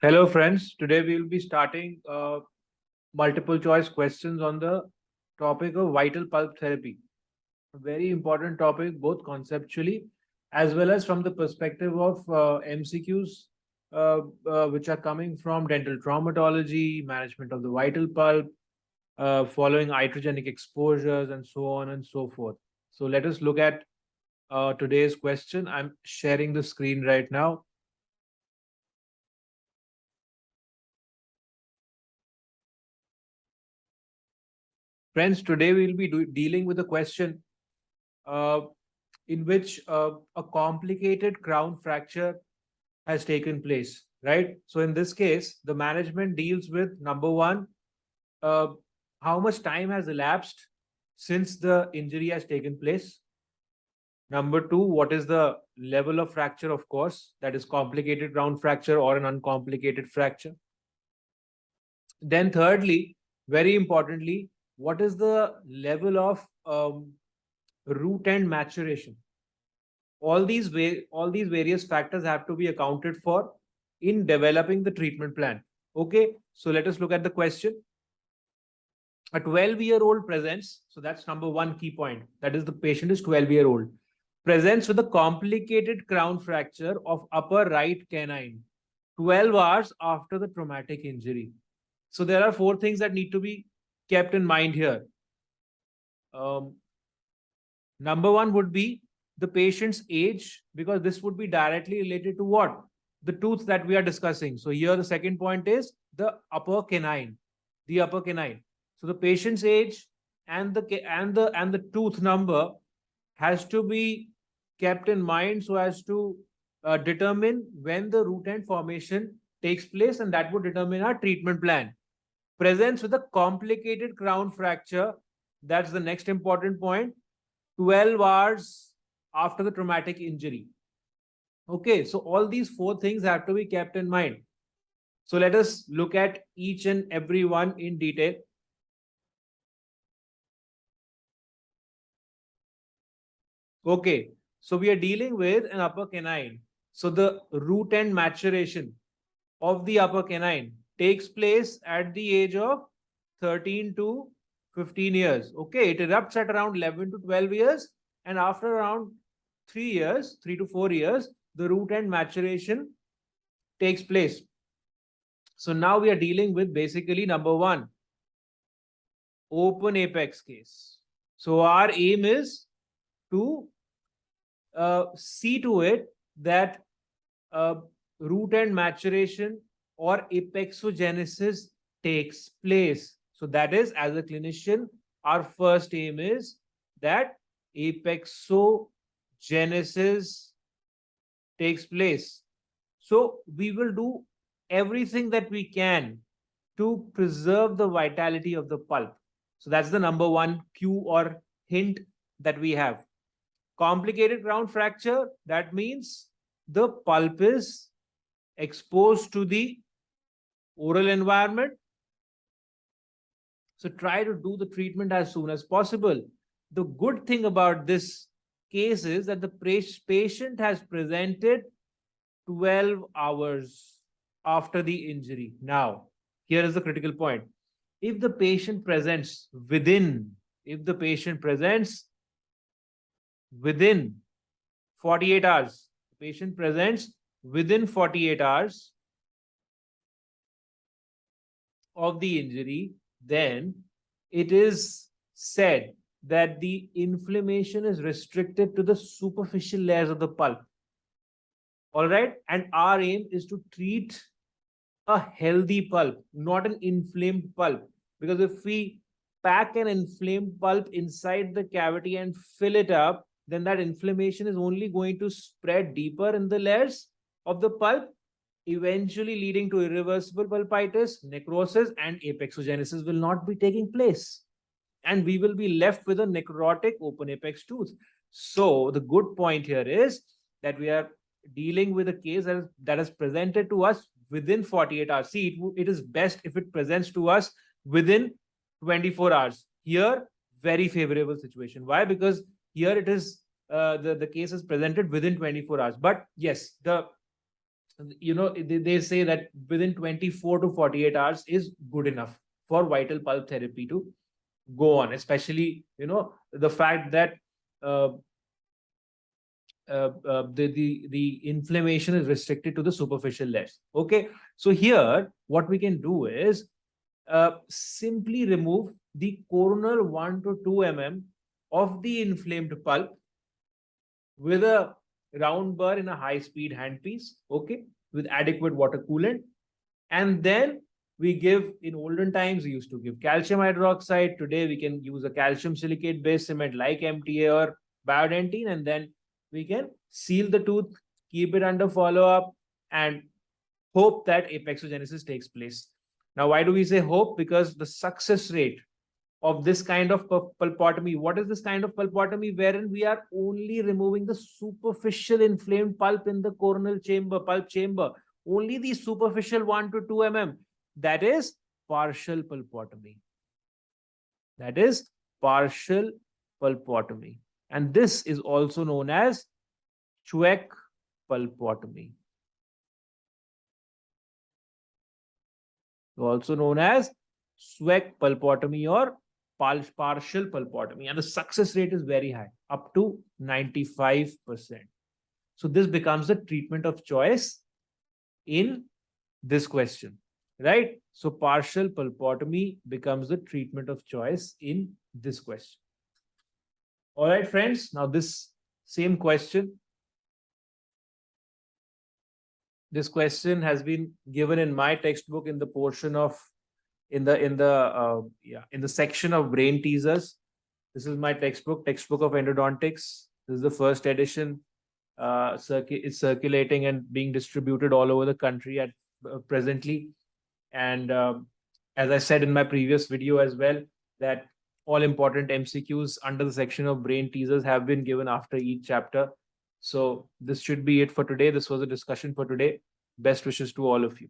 Hello, friends. Today we will be starting multiple choice questions on the topic of vital pulp therapy. A very important topic, both conceptually as well as from the perspective of MCQs, which are coming from dental traumatology, management of the vital pulp, following iatrogenic exposures, and so on and so forth. So let us look at today's question. I'm sharing the screen right now. Friends, today we'll be dealing with a question uh, in which a complicated crown fracture has taken place, right? So in this case, the management deals with number one, uh, how much time has elapsed since the injury has taken place. Number two, what is the level of fracture, of course, that is complicated crown fracture or an uncomplicated fracture. Then thirdly, very importantly, what is the level of root end maturation? All these various factors have to be accounted for in developing the treatment plan. Okay, so let us look at the question. A 12-year-old presents, so that's number one key point, that is the patient is 12-year-old, presents with a complicated crown fracture of upper right canine 12 hours after the traumatic injury. So there are four things that need to be kept in mind here. Number one would be the patient's age, because this would be directly related to what? The tooth that we are discussing. So here the second point is the upper canine, the upper canine. So the patient's age and the tooth number has to be kept in mind so as to determine when the root end formation takes place, and that would determine our treatment plan. Presence with a complicated crown fracture, that's the next important point, 12 hours after the traumatic injury. Okay, so all these four things have to be kept in mind. So let us look at each and every one in detail. Okay, so we are dealing with an upper canine. So the root end maturation of the upper canine takes place at the age of 13 to 15 years. Okay, it erupts at around 11 to 12 years, and after around 3 years, 3 to 4 years, the root end maturation takes place. So now we are dealing with basically number one, open apex case. So our aim is to see to it that root end maturation or apexogenesis takes place. So that is, as a clinician, our first aim is that apexogenesis takes place. So we will do everything that we can to preserve the vitality of the pulp. So that's the number one cue or hint that we have. Complicated crown fracture, that means the pulp is exposed to the oral environment. So try to do the treatment as soon as possible. The good thing about this case is that the patient has presented 12 hours after the injury. Now, here is the critical point. If the patient presents within 48 hours, the patient presents within 48 hours of the injury, then it is said that the inflammation is restricted to the superficial layers of the pulp. All right. And our aim is to treat a healthy pulp, not an inflamed pulp. Because if we pack an inflamed pulp inside the cavity and fill it up, then that inflammation is only going to spread deeper in the layers of the pulp, eventually leading to irreversible pulpitis, necrosis, and apexogenesis will not be taking place. And we will be left with a necrotic open apex tooth. So the good point here is that we are dealing with a case that is presented to us within 48 hours. See, it is best if it presents to us within 24 hours. Here, very favorable situation. Why? Because here it is, the case is presented within 24 hours. But yes, the they say that within 24 to 48 hours is good enough for vital pulp therapy to go on, especially, the fact that uh, the inflammation is restricted to the superficial layers. Okay, so here what we can do is simply remove the coronal 1 to 2 of the inflamed pulp with a round burr in a high speed handpiece, okay, with adequate water coolant. And then we give, in olden times, we used to give calcium hydroxide. Today, we can use a calcium silicate based cement like MTA or biodentine, and then we can seal the tooth, keep it under follow up, and hope that apexogenesis takes place. Now, why do we say hope? Because the success rate of this kind of pulpotomy, what is this kind of pulpotomy? Wherein we are only removing the superficial inflamed pulp in the coronal chamber, pulp chamber, only the superficial 1 to 2 That is partial pulpotomy. That is partial pulpotomy. And this is also known as Chweck pulpotomy. Also known as Chweck pulpotomy or partial pulpotomy. And the success rate is very high, up to 95%. So this becomes the treatment of choice in this question, right? So partial pulpotomy becomes the treatment of choice in this question. All right, friends. Now this same question. This question has been given in my textbook in the portion of in the section of brain teasers. This is my textbook of endodontics. This is the first edition. It's circulating and being distributed all over the country at presently. And as I said in my previous video as well, that all important MCQs under the section of brain teasers have been given after each chapter. So this should be it for today. This was a discussion for today. Best wishes to all of you.